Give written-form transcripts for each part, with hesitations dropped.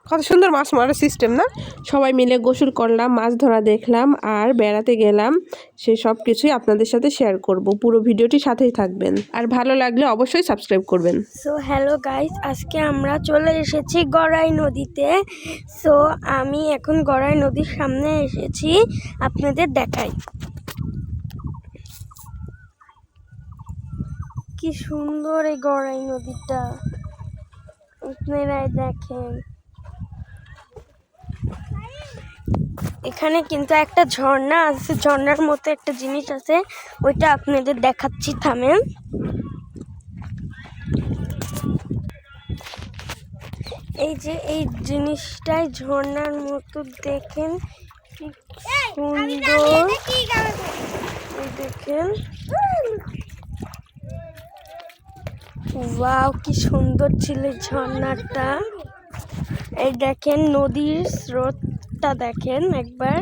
কত সুন্দর মাছ মারার সিস্টেম না। সবাই মিলে গোসল করলাম, মাছ ধরা দেখলাম আর বেড়াতে গেলাম, সে সব কিছুই আপনাদের সাথে শেয়ার করব। পুরো ভিডিওটি সাথেই থাকবেন, আর ভালো লাগলে অবশ্যই সাবস্ক্রাইব করবেন। সো হ্যালো গাইস, আজকে আমরা চলে এসেছি গড়াই নদীতে। সো আমি এখন গড়াই নদীর সামনে এসেছি, আপনাদের দেখাই কি সুন্দর এই গড়াই নদীটা, আপনারাই দেখেন। এখানে কিন্তু একটা ঝর্ণা আছে, ঝর্ণার মতো একটা জিনিস আছে, ওইটা আপনাদের দেখাচ্ছি, থামেন। এই যে এই জিনিসটাই ঝর্ণার মতো, দেখেন কি সুন্দর, দেখেন ওয়াও কি সুন্দর ছিল ঝর্ণাটা। এই দেখেন নদীর স্রোতটা দেখেন একবার,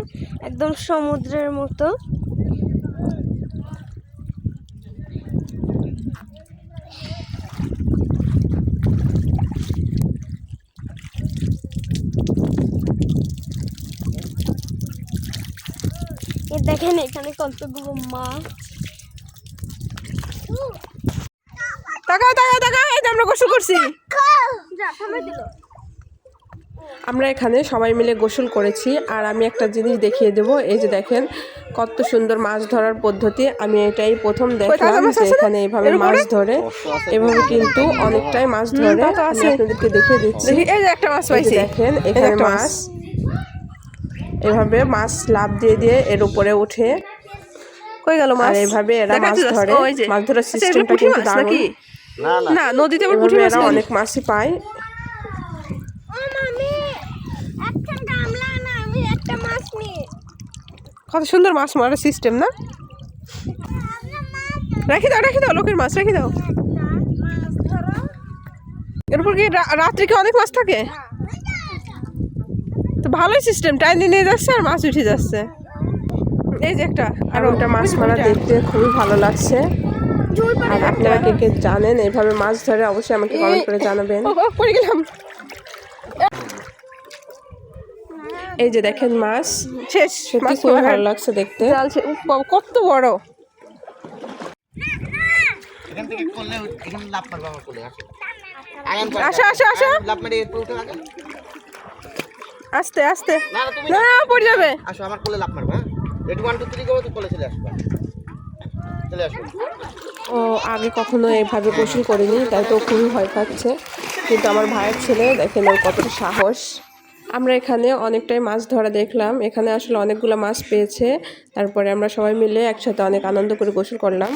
একদম সমুদ্রের মতো। দেখেন এখানে কতগুলো মাছ। তাকাও তাকাও তাকাও, এই যে আমরা গোসল করছি। আমরা এখানে সবাই মিলে গোসল করেছি, আর আমি একটা জিনিস দেখিয়ে দেব। এই যে দেখেন কত সুন্দর মাছ ধরার পদ্ধতি। আমি এটাই প্রথম দেখলাম যে এখানে এইভাবে মাছ ধরে, এভাবে কিন্তু অনেকটাই মাছ ধরে। আমি আপনাদেরকে দেখিয়ে দিচ্ছি। এই যে একটা মাছ পাইছি, দেখেন এখানে মাছ, এভাবে মাছ লাফ দিয়ে দিয়ে এর উপরে উঠে কই গেল মাছ, আর এইভাবে এরা মাছ ধরে। মাছ ধরার সিস্টেমটা কিন্তু দারুণ। না নদীতে আবার পুঁটি মাছ অনেক মাছই পায়। কত সুন্দর মাছ মারার সিস্টেম না। রাখি দাও লোকের মাছ রাখি দাও। এর উপর কি রাত্রে কি অনেক মাছ থাকে? তো ভালোই সিস্টেম, টাইম নিয়ে যাচ্ছে আর মাছ উঠে যাচ্ছে। এই যে একটা আর ওটা মাছ মারা দেখতে খুবই ভালো লাগছে। আর আপনারা কে কে জানেন এইভাবে মাছ ধরে, অবশ্যই আমাকে কমেন্ট করে জানাবেন। পড়ে গেলাম। এই যে দেখেন মাছ শেষ, সত্যি খুব ভালো লাগছে দেখতে। কত বড়। আসো আসো আসো, আস্তে আস্তে, না পড়ে যাবে। আসো আমার কোলে লাফ মারবা, রেডি 1 2 3 করো, তো কোলে চলে আসবা, চলে আসো। ও আগে কখনো এইভাবে গোসল করিনি, তাই তো খুবই ভয় পাচ্ছে, কিন্তু আমার ভাইয়ের ছেলে দেখেন ওর কতটা সাহস। আমরা এখানে অনেকটাই মাছ ধরা দেখলাম, এখানে আসলে অনেকগুলো মাছ পেয়েছে। তারপরে আমরা সবাই মিলে একসাথে অনেক আনন্দ করে গোসল করলাম।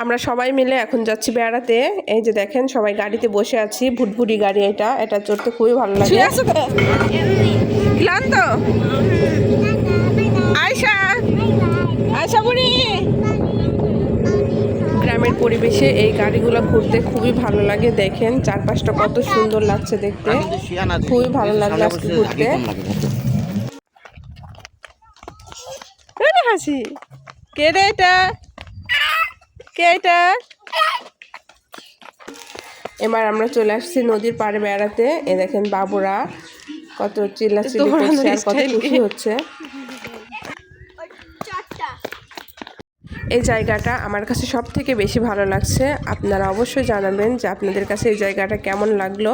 আমরা সবাই মিলে এখন যাচ্ছি বেড়াতে। এই যে দেখেন সবাই গাড়িতে বসে আছি, ভুটভুটি গাড়ি, এটা চড়তে খুবই ভালো লাগে। ক্লান্ত আয়শা, আয়শা বুড়ি। গ্রামের পরিবেশে এই গাড়িগুলো ঘুরতে খুবই ভালো লাগে। দেখেন চারপাশটা কত সুন্দর লাগছে দেখতে, খুবই ভালো লাগলো আজকে ঘুরতে। হাসি কে রে এটা, কে এটা? এবার আমরা চলে আসছি নদীর পাড়ে বেড়াতে। এ দেখেন বাবুরা কত চিল্লাচিল্লি করছে আর কত খুশি হচ্ছে। এই জায়গাটা আমার কাছে সব থেকে বেশি ভালো লাগছে। আপনারা অবশ্যই জানাবেন যে আপনাদের কাছে এই জায়গাটা কেমন লাগলো।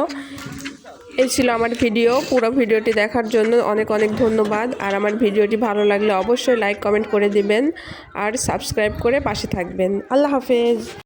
এই ছিল আমার ভিডিও। পুরো ভিডিওটি দেখার জন্য অনেক অনেক ধন্যবাদ। আর আমার ভিডিওটি ভালো লাগলে অবশ্যই লাইক কমেন্ট করে দিবেন আর সাবস্ক্রাইব করে পাশে থাকবেন। আল্লাহ হাফেজ।